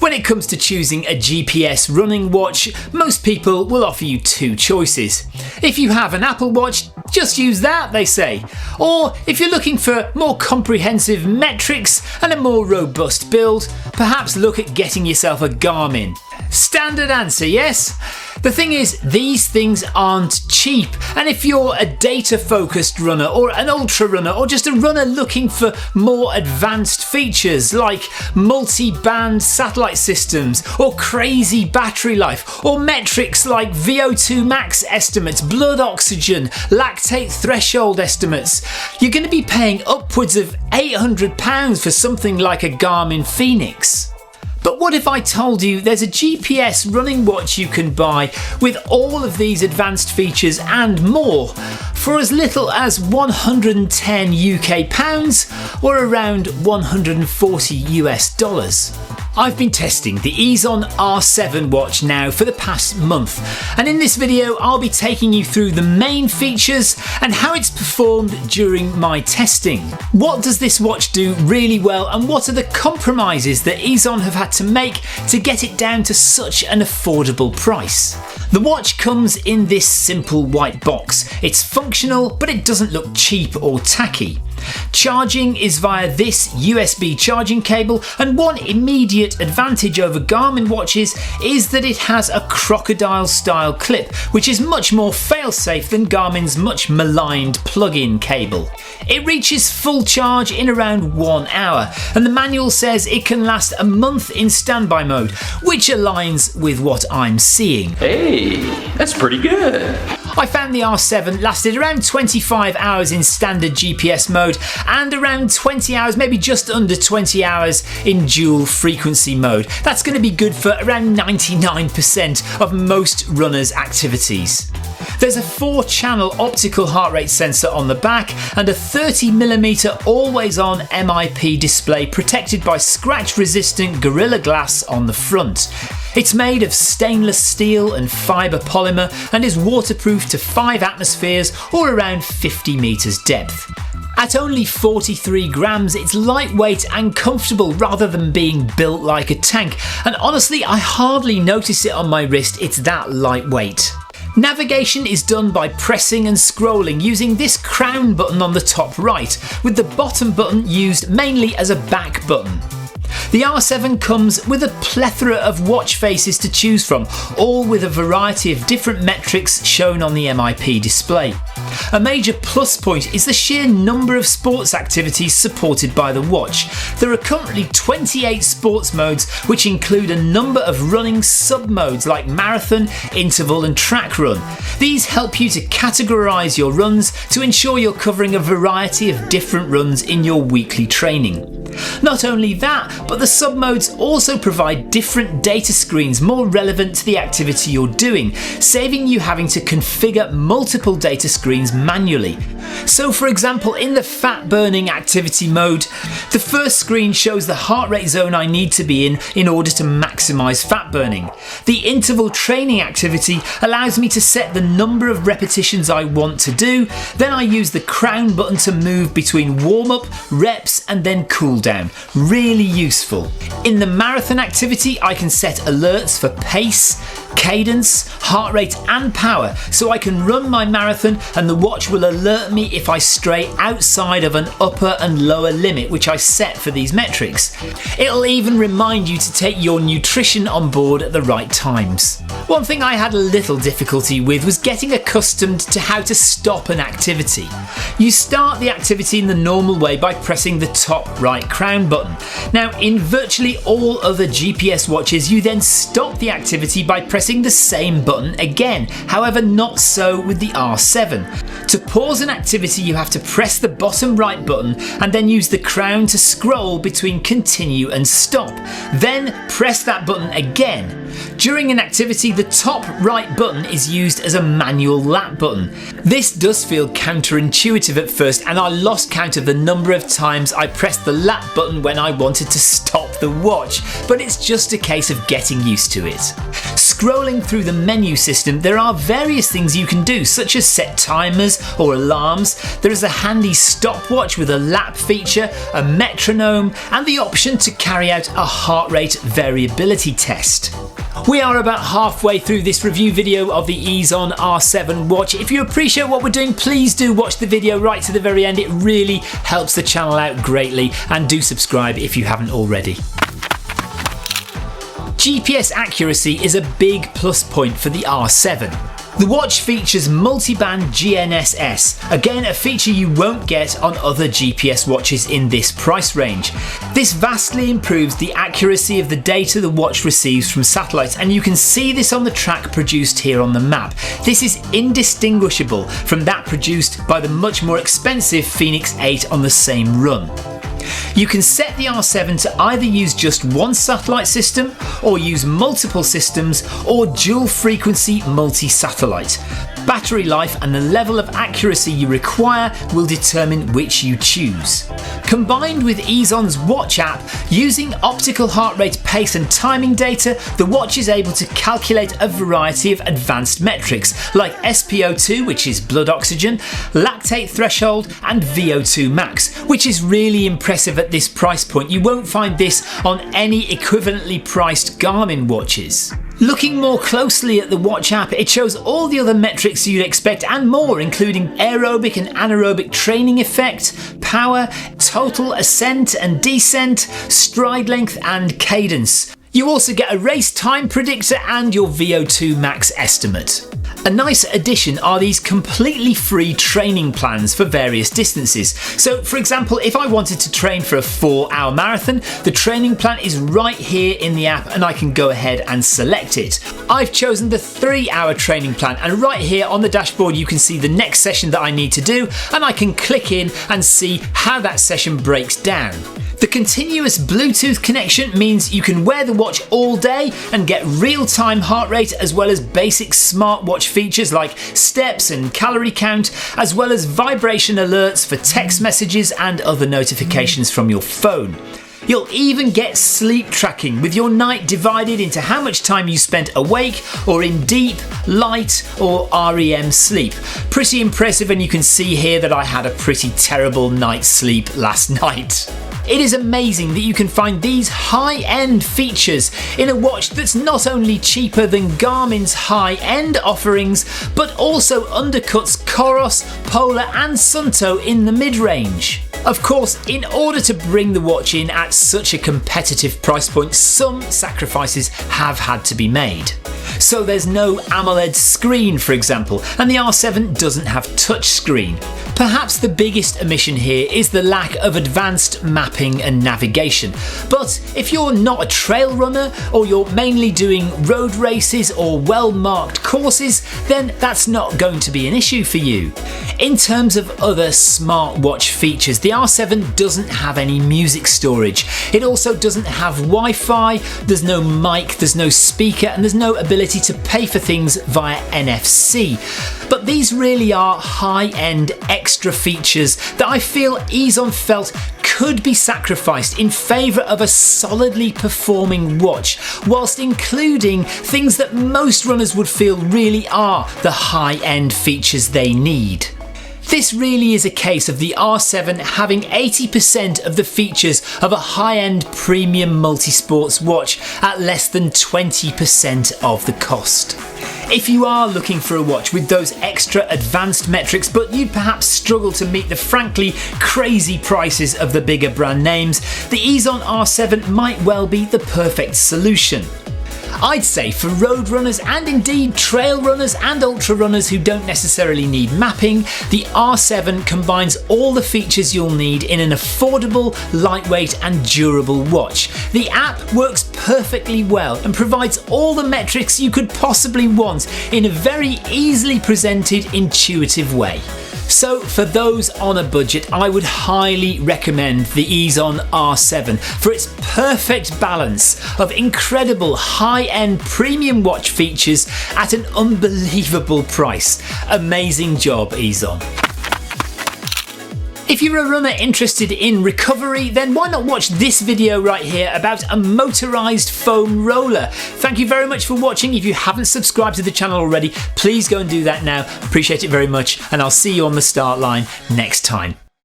When it comes to choosing a GPS running watch, most people will offer you two choices. If you have an Apple Watch, just use that, they say. Or if you're looking for more comprehensive metrics and a more robust build, perhaps look at getting yourself a Garmin. Standard answer, yes? The thing is, these things aren't cheap, and if you're a data-focused runner or an ultra runner or just a runner looking for more advanced features like multi-band satellite systems or crazy battery life or metrics like VO2 max estimates, blood oxygen, lactate threshold estimates, you're going to be paying upwards of £800 for something like a Garmin Fenix. But what if I told you there's a GPS running watch you can buy with all of these advanced features and more for as little as 110 UK pounds or around 140 US dollars? I've been testing the Ezon R7 watch now for the past month, and in this video I'll be taking you through the main features and how it's performed during my testing. What does this watch do really well, and what are the compromises that Ezon have had to make to get it down to such an affordable price? The watch comes in this simple white box. It's functional, but it doesn't look cheap or tacky. Charging is via this USB charging cable, and one immediate advantage over Garmin watches is that it has a crocodile style clip, which is much more fail-safe than Garmin's much maligned plug-in cable. It reaches full charge in around 1 hour, and the manual says it can last a month in standby mode, which aligns with what I'm seeing. Hey, that's pretty good. I found the R7 lasted around 25 hours in standard GPS mode and around 20 hours, maybe just under 20 hours in dual frequency mode. That's going to be good for around 99% of most runners' activities. There's a 4-channel optical heart rate sensor on the back and a 30mm always-on MIP display protected by scratch-resistant Gorilla Glass on the front. It's made of stainless steel and fibre polymer and is waterproof to 5 atmospheres or around 50 metres depth. At only 43 grams, it's lightweight and comfortable rather than being built like a tank, and honestly I hardly notice it on my wrist, it's that lightweight. Navigation is done by pressing and scrolling using this crown button on the top right, with the bottom button used mainly as a back button. The R7 comes with a plethora of watch faces to choose from, all with a variety of different metrics shown on the MIP display. A major plus point is the sheer number of sports activities supported by the watch. There are currently 28 sports modes, which include a number of running sub-modes like marathon, interval and track run. These help you to categorise your runs to ensure you're covering a variety of different runs in your weekly training. Not only that, but the sub-modes also provide different data screens more relevant to the activity you're doing, saving you having to configure multiple data screens manually. So for example, in the fat burning activity mode, the first screen shows the heart rate zone I need to be in order to maximise fat burning. The interval training activity allows me to set the number of repetitions I want to do, then I use the crown button to move between warm-up, reps and then cool down. Really useful. In the marathon activity, I can set alerts for pace, cadence, heart rate and power, so I can run my marathon and the watch will alert me if I stray outside of an upper and lower limit which I set for these metrics. It'll even remind you to take your nutrition on board at the right times. One thing I had a little difficulty with was getting accustomed to how to stop an activity. You start the activity in the normal way by pressing the top right crown button. Now in virtually all other GPS watches you then stop the activity by pressing the same button again, however not so with the R7. To pause an activity you have to press the bottom right button and then use the crown to scroll between continue and stop. Then press that button again. During an activity, the top right button is used as a manual lap button. This does feel counterintuitive at first, and I lost count of the number of times I pressed the lap button when I wanted to stop the watch, but it's just a case of getting used to it. Scrolling through the menu system, there are various things you can do, such as set timers or alarms. There is a handy stopwatch with a lap feature, a metronome, and the option to carry out a heart rate variability test. We are about halfway through this review video of the Ezon R7 watch. If you appreciate what we're doing, please do watch the video right to the very end. It really helps the channel out greatly, and do subscribe if you haven't already. GPS accuracy is a big plus point for the R7. The watch features multi-band GNSS, again a feature you won't get on other GPS watches in this price range. This vastly improves the accuracy of the data the watch receives from satellites, and you can see this on the track produced here on the map. This is indistinguishable from that produced by the much more expensive Phoenix 8 on the same run. You can set the R7 to either use just one satellite system, or use multiple systems, or dual frequency multi-satellite. Battery life and the level of accuracy you require will determine which you choose. Combined with Ezon's watch app, using optical heart rate, pace and timing data, the watch is able to calculate a variety of advanced metrics like SpO2, which is blood oxygen, lactate threshold, and VO2 max, which is really impressive at this price point. You won't find this on any equivalently priced Garmin watches. Looking more closely at the watch app, it shows all the other metrics you'd expect and more, including aerobic and anaerobic training effect, power, total ascent and descent, stride length and cadence. You also get a race time predictor and your VO2 max estimate. A nice addition are these completely free training plans for various distances. So for example, if I wanted to train for a 4-hour marathon, the training plan is right here in the app and I can go ahead and select it. I've chosen the 3-hour training plan, and right here on the dashboard you can see the next session that I need to do, and I can click in and see how that session breaks down. The continuous Bluetooth connection means you can wear the watch all day and get real-time heart rate, as well as basic smartwatch features like steps and calorie count, as well as vibration alerts for text messages and other notifications from your phone. You'll even get sleep tracking, with your night divided into how much time you spent awake or in deep, light or REM sleep. Pretty impressive, and you can see here that I had a pretty terrible night's sleep last night. It is amazing that you can find these high-end features in a watch that's not only cheaper than Garmin's high-end offerings, but also undercuts Coros, Polar and Suunto in the mid-range. Of course, in order to bring the watch in at such a competitive price point, some sacrifices have had to be made. So there's no AMOLED screen, for example, and the R7 doesn't have touchscreen. Perhaps the biggest omission here is the lack of advanced mapping and navigation. But if you're not a trail runner, or you're mainly doing road races or well-marked courses, then that's not going to be an issue for you. In terms of other smartwatch features, the R7 doesn't have any music storage. It also doesn't have Wi-Fi, there's no mic, there's no speaker, and there's no ability to pay for things via NFC. But these really are high-end extra features that I feel Ezon felt could be sacrificed in favour of a solidly performing watch, whilst including things that most runners would feel really are the high-end features they need. This really is a case of the R7 having 80% of the features of a high-end premium multi-sports watch at less than 20% of the cost. If you are looking for a watch with those extra advanced metrics, but you perhaps struggle to meet the frankly crazy prices of the bigger brand names, the Ezon R7 might well be the perfect solution. I'd say for road runners, and indeed trail runners and ultra runners who don't necessarily need mapping, the R7 combines all the features you'll need in an affordable, lightweight and durable watch. The app works perfectly well and provides all the metrics you could possibly want in a very easily presented, intuitive way. So for those on a budget, I would highly recommend the Ezon R7 for its perfect balance of incredible high-end premium watch features at an unbelievable price. Amazing job, Ezon. If you're a runner interested in recovery, then why not watch this video right here about a motorised foam roller. Thank you very much for watching. If you haven't subscribed to the channel already, please go and do that now. Appreciate it very much, and I'll see you on the start line next time.